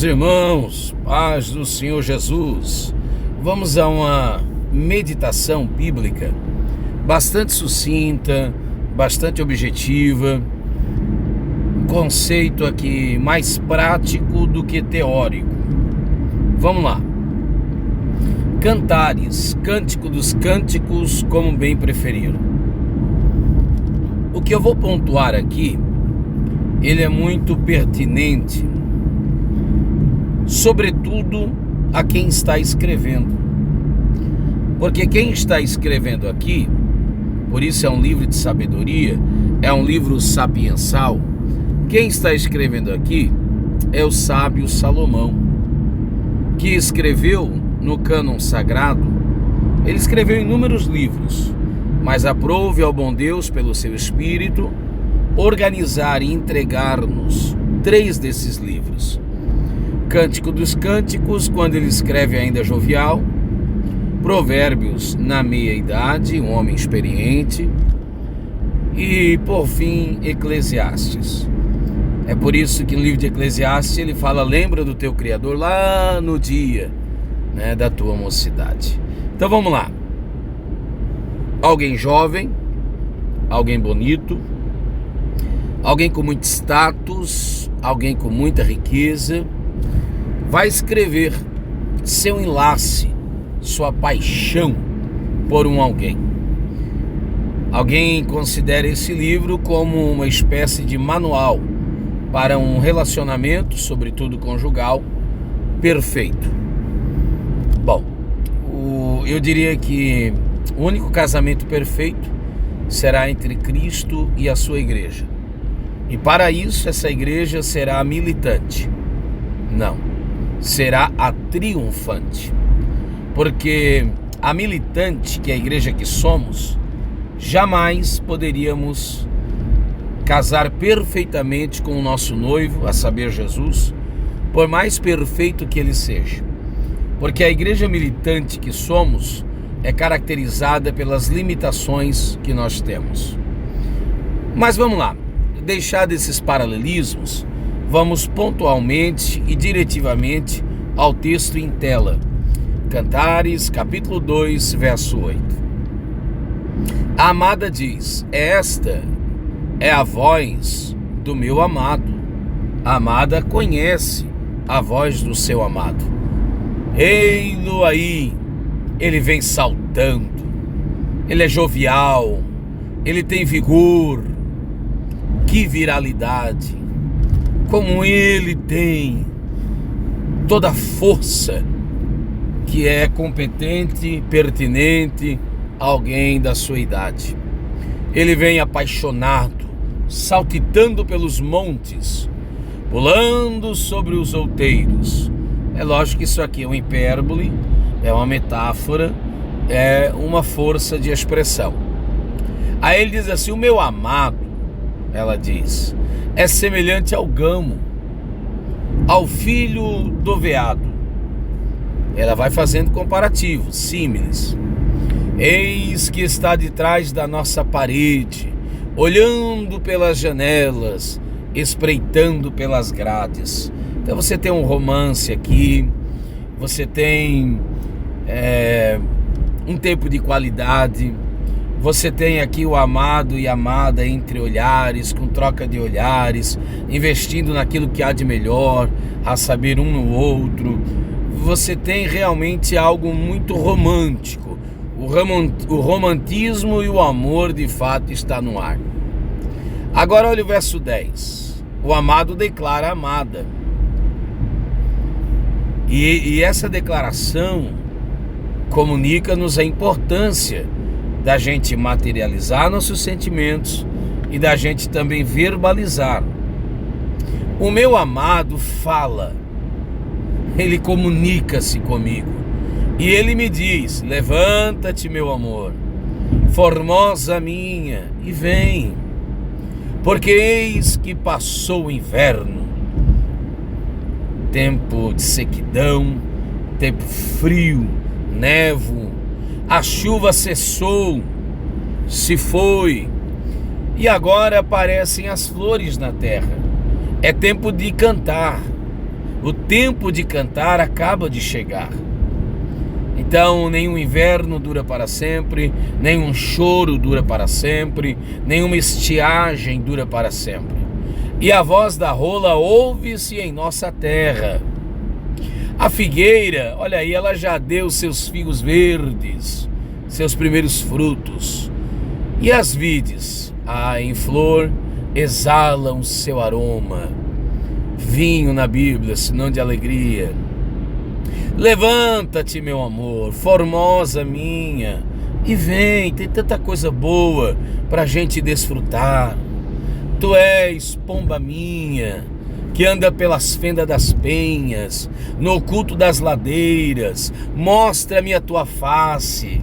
Irmãos, paz do Senhor Jesus. Vamos a uma meditação bíblica bastante sucinta, bastante objetiva, um conceito aqui mais prático do que teórico. Vamos lá. Cantares, Cântico dos Cânticos, como bem preferir. O que eu vou pontuar aqui, ele é muito pertinente, sobretudo a quem está escrevendo. Porque quem está escrevendo aqui, por isso é um livro de sabedoria, é um livro sapiensal, quem está escrevendo aqui é o sábio Salomão, que escreveu no cânon sagrado. Ele escreveu inúmeros livros, mas aprove ao bom Deus, pelo seu Espírito, organizar e entregar-nos 3 desses livros. Cântico dos Cânticos, quando ele escreve ainda jovial, Provérbios na meia-idade, um homem experiente, e por fim Eclesiastes. É por isso que no livro de Eclesiastes ele fala: lembra do teu Criador lá no dia, da tua mocidade. Então vamos lá. Alguém jovem, alguém bonito, alguém com muito status, alguém com muita riqueza, vai escrever seu enlace, sua paixão por um alguém. Alguém considera esse livro como uma espécie de manual para um relacionamento, sobretudo conjugal, perfeito. Bom, eu diria que o único casamento perfeito será entre Cristo e a sua igreja. E para isso, essa igreja será militante. Não, será a triunfante. Porque a militante, que é a igreja que somos, jamais poderíamos casar perfeitamente com o nosso noivo, a saber, Jesus, por mais perfeito que ele seja. Porque a igreja militante que somos é caracterizada pelas limitações que nós temos. Mas vamos lá, deixar desses paralelismos, vamos pontualmente e diretivamente ao texto em tela. Cantares, capítulo 2, verso 8. A amada diz: esta é a voz do meu amado. A amada conhece a voz do seu amado. Ei-lo aí, ele vem saltando, ele é jovial, ele tem vigor, que viralidade, como ele tem toda a força que é competente, pertinente a alguém da sua idade. Ele vem apaixonado, saltitando pelos montes, pulando sobre os outeiros. É lógico que isso aqui é uma hipérbole, é uma metáfora, é uma força de expressão. Aí ele diz assim: o meu amado, ela diz, é semelhante ao gamo, ao filho do veado. Ela vai fazendo comparativos, símiles. Eis que está de trás da nossa parede, olhando pelas janelas, espreitando pelas grades. Então você tem um romance aqui, você tem um tempo de qualidade, você tem aqui o amado e a amada entre olhares, com troca de olhares, investindo naquilo que há de melhor, a saber, um no outro. Você tem realmente algo muito romântico. O romantismo e o amor de fato está no ar. Agora olha o verso 10. O amado declara a amada. E essa declaração comunica-nos a importância da gente materializar nossos sentimentos e da gente também verbalizar. O meu amado fala, ele comunica-se comigo e ele me diz: levanta-te, meu amor, formosa minha, e vem, porque eis que passou o inverno, tempo de sequidão, tempo frio, névoa, a chuva cessou, se foi, e agora aparecem as flores na terra. É tempo de cantar, O tempo de cantar acaba de chegar. Então, nenhum inverno dura para sempre, nenhum choro dura para sempre, nenhuma estiagem dura para sempre. E a voz da rola ouve-se em nossa terra. A figueira, olha aí, ela já deu seus figos verdes, seus primeiros frutos. E as vides, em flor, exalam seu aroma. Vinho na Bíblia, sinônimo de alegria. Levanta-te, meu amor, formosa minha, e vem, tem tanta coisa boa para a gente desfrutar. Tu és pomba minha, que anda pelas fendas das penhas, no oculto das ladeiras, mostra-me a tua face.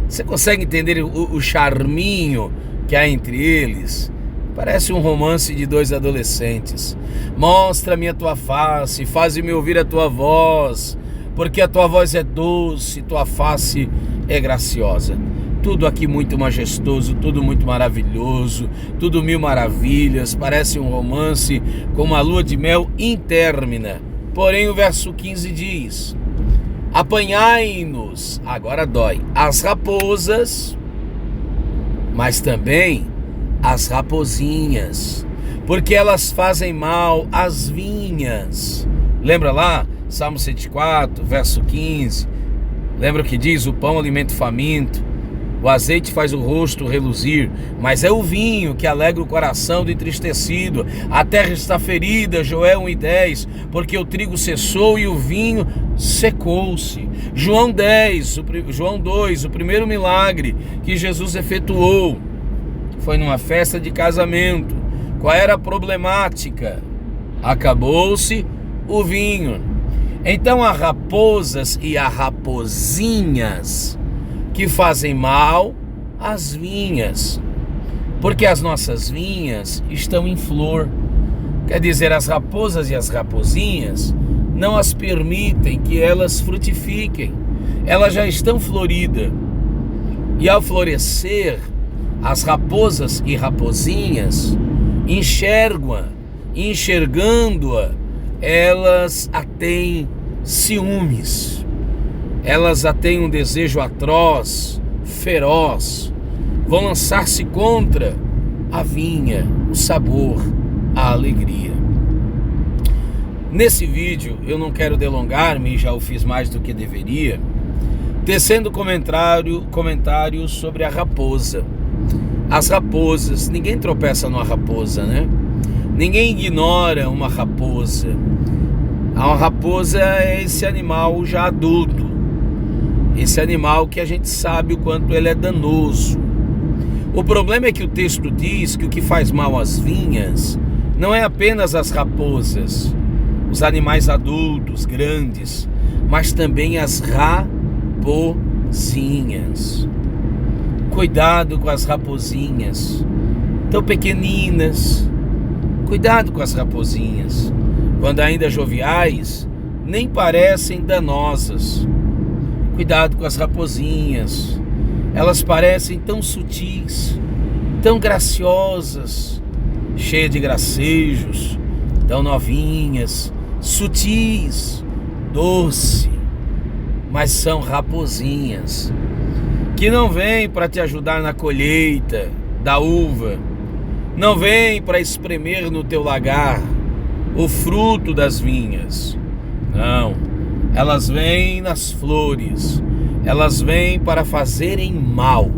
Você consegue entender o charminho que há entre eles? Parece um romance de dois adolescentes. Mostra-me a tua face, faz-me ouvir a tua voz, porque a tua voz é doce, tua face é graciosa. Tudo aqui muito majestoso, tudo muito maravilhoso, tudo mil maravilhas, parece um romance com uma lua de mel intermina. Porém o verso 15 diz: apanhai-nos, agora dói, as raposas, mas também as rapozinhas, porque elas fazem mal às vinhas. Lembra lá? Salmo 104, verso 15. Lembra o que diz? O pão alimenta o faminto, o azeite faz o rosto reluzir, mas é o vinho que alegra o coração do entristecido. A terra está ferida, Joel 1:10, porque o trigo cessou e o vinho secou-se. João 2, o primeiro milagre que Jesus efetuou foi numa festa de casamento. Qual era a problemática? Acabou-se o vinho. Então há raposas e há rapozinhas que fazem mal às vinhas, porque as nossas vinhas estão em flor. Quer dizer, as raposas e as rapozinhas não as permitem que elas frutifiquem. Elas já estão floridas. E ao florescer, as raposas e rapozinhas enxergam-a, e enxergando-a, elas a têm ciúmes, elas a têm um desejo atroz, feroz, vão lançar-se contra a vinha, o sabor, a alegria. Nesse vídeo eu não quero delongar-me, já o fiz mais do que deveria, tecendo comentários sobre a raposa. As raposas, ninguém tropeça numa raposa, né? Ninguém ignora uma raposa. A raposa é esse animal já adulto, esse animal que a gente sabe o quanto ele é danoso. O problema é que o texto diz que o que faz mal às vinhas não é apenas as raposas, os animais adultos, grandes, mas também as raposinhas. Cuidado com as raposinhas, tão pequeninas. Cuidado com as raposinhas, quando ainda joviais, nem parecem danosas. Cuidado com as raposinhas, elas parecem tão sutis, tão graciosas, cheias de gracejos, tão novinhas, sutis, doce, mas são raposinhas, que não vêm para te ajudar na colheita da uva, não vem para espremer no teu lagar o fruto das vinhas. Não, elas vêm nas flores, elas vêm para fazerem mal.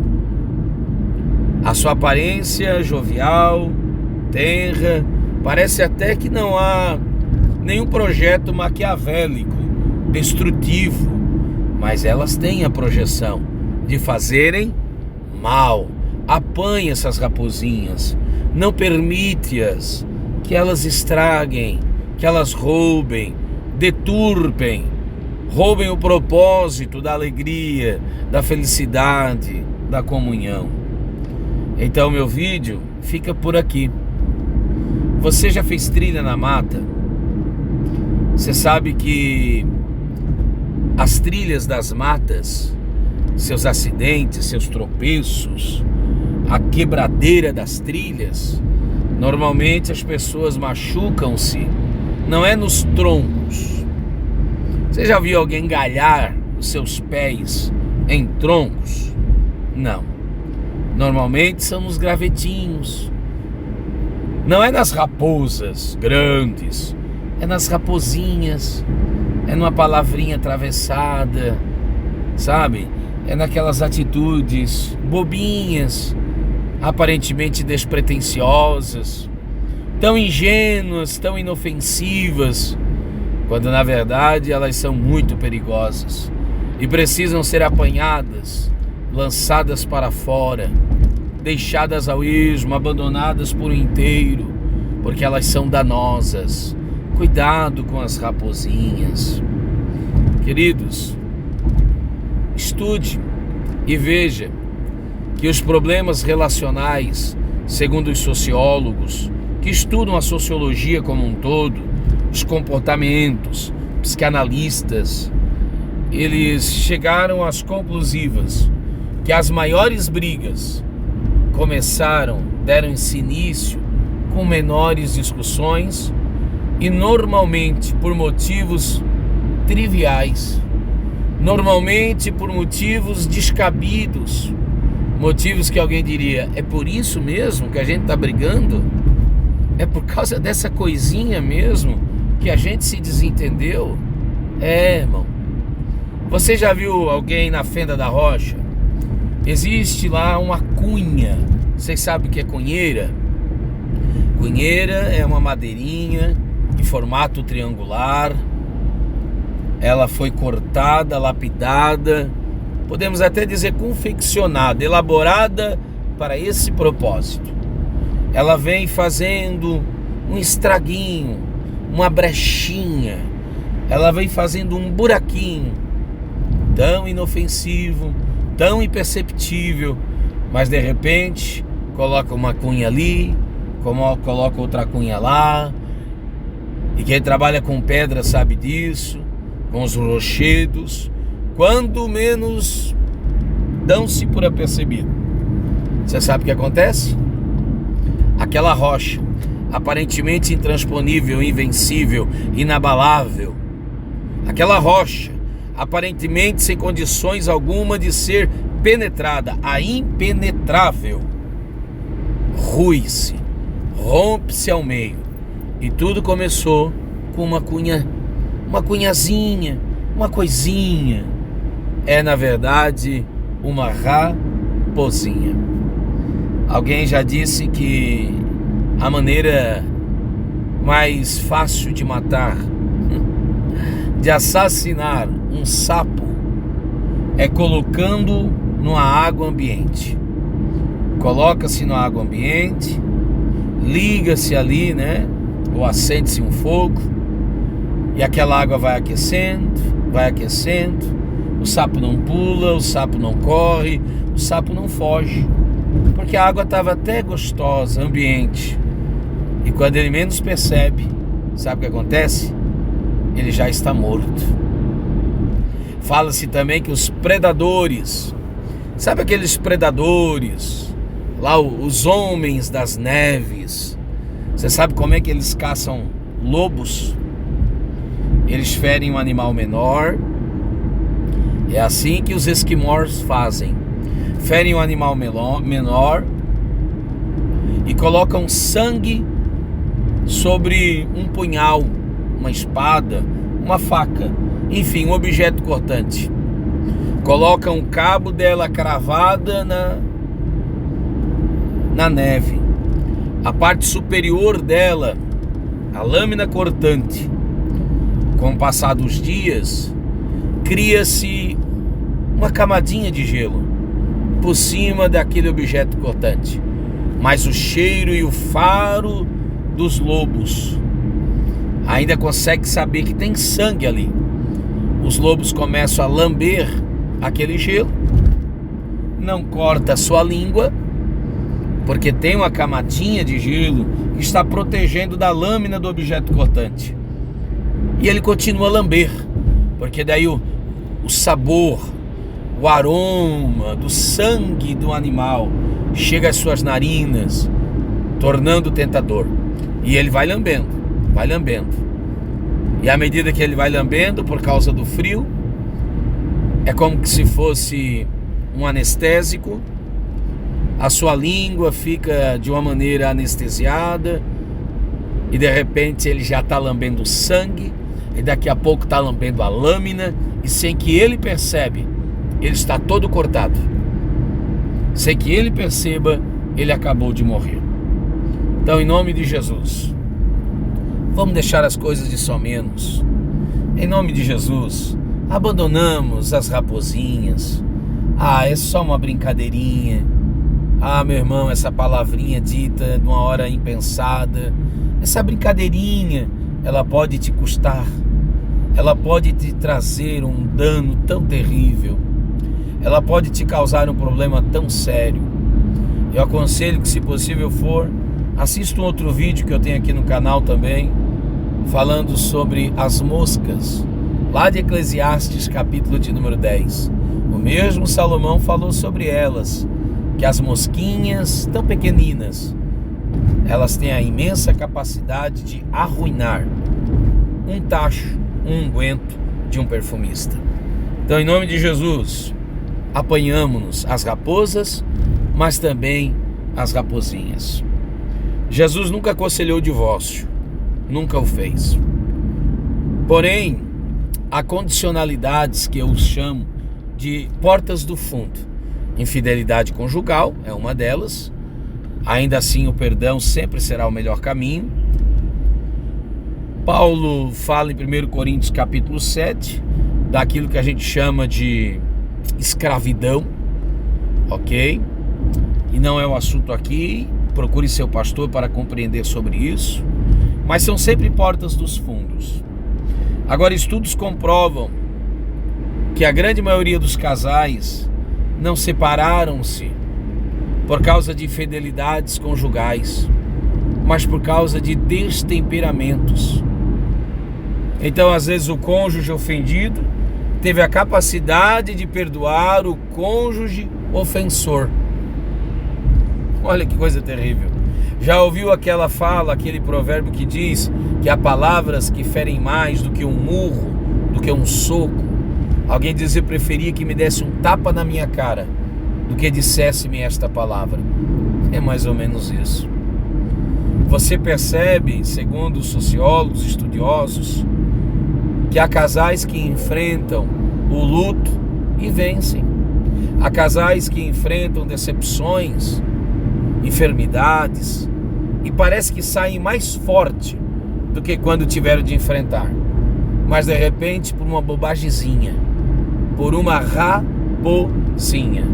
A sua aparência jovial, tenra, parece até que não há nenhum projeto maquiavélico, destrutivo, mas elas têm a projeção de fazerem mal. Apanhe essas raposinhas, não permite-as que elas estraguem, que elas roubem, deturpem, roubem o propósito da alegria, da felicidade, da comunhão. Então meu vídeo fica por aqui. Você já fez trilha na mata? Você sabe que as trilhas das matas, seus acidentes, seus tropeços, a quebradeira das trilhas, normalmente as pessoas machucam-se não é nos troncos. Você já viu alguém engalhar os seus pés em troncos? Não. Normalmente são nos gravetinhos. Não é nas raposas grandes, é nas raposinhas, é numa palavrinha atravessada, sabe? É naquelas atitudes bobinhas, aparentemente despretensiosas, tão ingênuas, tão inofensivas, quando na verdade elas são muito perigosas e precisam ser apanhadas, lançadas para fora, deixadas ao esmo, abandonadas por inteiro, porque elas são danosas. Cuidado com as raposinhas. Queridos, estude e veja que os problemas relacionais, segundo os sociólogos que estudam a sociologia como um todo, os comportamentos, psicanalistas, eles chegaram às conclusivas que as maiores brigas deram-se início com menores discussões e normalmente por motivos triviais, normalmente por motivos descabidos, motivos que alguém diria, é por isso mesmo que a gente está brigando? É por causa dessa coisinha mesmo que a gente se desentendeu? Irmão, você já viu alguém na fenda da rocha? Existe lá uma cunha. Vocês sabem o que é cunheira? Cunheira é uma madeirinha em formato triangular. Ela foi cortada, lapidada, podemos até dizer confeccionada, elaborada para esse propósito. Ela vem fazendo um estraguinho, uma brechinha. Ela vem fazendo um buraquinho tão inofensivo, tão imperceptível, mas de repente coloca uma cunha ali, coloca outra cunha lá, e quem trabalha com pedra sabe disso, com os rochedos, quando menos dão-se por apercebido. Você sabe o que acontece? Aquela rocha, aparentemente intransponível, invencível, inabalável, aquela rocha, aparentemente sem condições alguma de ser penetrada, a impenetrável, rui-se, rompe-se ao meio. E tudo começou com uma cunhazinha, uma coisinha. É na verdade uma raposinha. Alguém já disse que a maneira mais fácil de matar, de assassinar um sapo, é colocando numa água ambiente. Coloca-se na água ambiente, liga-se ali, né? Ou acende-se um fogo, e aquela água vai aquecendo, o sapo não pula, o sapo não corre, o sapo não foge, porque a água estava até gostosa, ambiente. E quando ele menos percebe, sabe o que acontece? Ele já está morto. Fala-se também que os predadores, sabe aqueles predadores, lá os homens das neves, você sabe como é que eles caçam lobos? Eles ferem um animal menor. É assim que os esquimós fazem. Ferem um animal menor e colocam sangue sobre um punhal, uma espada, uma faca, enfim, um objeto cortante. Colocam o cabo dela cravada na neve. A parte superior dela, a lâmina cortante. Com o passar dos dias, cria-se uma camadinha de gelo por cima daquele objeto cortante. Mas o cheiro e o faro dos lobos ainda consegue saber que tem sangue ali. Os lobos começam a lamber aquele gelo, não corta a sua língua, porque tem uma camadinha de gelo que está protegendo da lâmina do objeto cortante. E ele continua a lamber, porque daí o sabor, o aroma do sangue do animal chega às suas narinas, tornando tentador. E ele vai lambendo, E à medida que ele vai lambendo por causa do frio, é como que se fosse um anestésico. A sua língua fica de uma maneira anestesiada e de repente ele já está lambendo sangue e daqui a pouco está lambendo a lâmina e sem que ele percebe, ele está todo cortado. Sem que ele perceba, ele acabou de morrer. Então, em nome de Jesus, vamos deixar as coisas de só menos. Em nome de Jesus, abandonamos as raposinhas. É só uma brincadeirinha. Meu irmão, essa palavrinha dita numa hora impensada, essa brincadeirinha, ela pode te custar. Ela pode te trazer um dano tão terrível. Ela pode te causar um problema tão sério. Eu aconselho que, se possível for, assista um outro vídeo que eu tenho aqui no canal também, falando sobre as moscas, lá de Eclesiastes, capítulo de número 10. O mesmo Salomão falou sobre elas, que as mosquinhas tão pequeninas, elas têm a imensa capacidade de arruinar um tacho, um unguento de um perfumista. Então, em nome de Jesus, apanhamos-nos as raposas, mas também as raposinhas. Jesus nunca aconselhou o divórcio, nunca o fez. Porém, há condicionalidades que eu chamo de portas do fundo. Infidelidade conjugal é uma delas. Ainda assim, o perdão sempre será o melhor caminho. Paulo fala em 1 Coríntios capítulo 7 daquilo que a gente chama de escravidão, ok? E não é o assunto aqui, procure seu pastor para compreender sobre isso, mas são sempre portas dos fundos. Agora, estudos comprovam que a grande maioria dos casais não separaram-se por causa de infidelidades conjugais, mas por causa de destemperamentos. Então, às vezes, o cônjuge ofendido teve a capacidade de perdoar o cônjuge ofensor. Olha que coisa terrível. Já ouviu aquela fala, aquele provérbio que diz que há palavras que ferem mais do que um murro, do que um soco? Alguém diz: eu preferia que me desse um tapa na minha cara do que dissesse-me esta palavra. É mais ou menos isso. Você percebe, segundo os sociólogos, estudiosos, que há casais que enfrentam o luto e vencem. Há casais que enfrentam decepções, enfermidades, e parece que saem mais forte do que quando tiveram de enfrentar. Mas de repente, por uma bobagemzinha, por uma raposinha,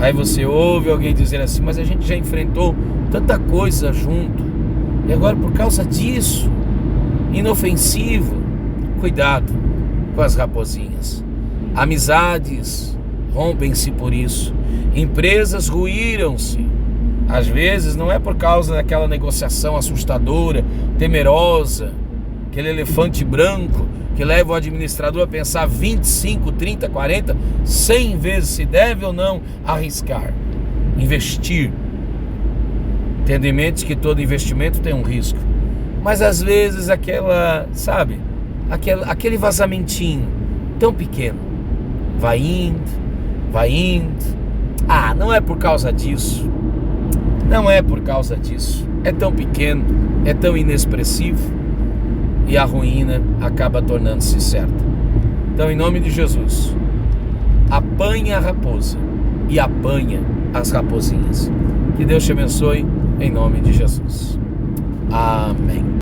aí você ouve alguém dizer assim: mas a gente já enfrentou tanta coisa junto, e agora por causa disso, inofensivo. Cuidado com as raposinhas. Amizades rompem-se por isso. Empresas ruíram-se. Às vezes não é por causa daquela negociação assustadora, temerosa, aquele elefante branco que leva o administrador a pensar 25, 30, 40, 100 vezes se deve ou não arriscar, investir, tendo em mente que todo investimento tem um risco. Mas às vezes aquele vazamentinho tão pequeno vai indo. Não é por causa disso. Não é por causa disso. É tão pequeno, é tão inexpressivo, e a ruína acaba tornando-se certa. Então, em nome de Jesus, apanha a raposa e apanha as raposinhas. Que Deus te abençoe, em nome de Jesus. Amém.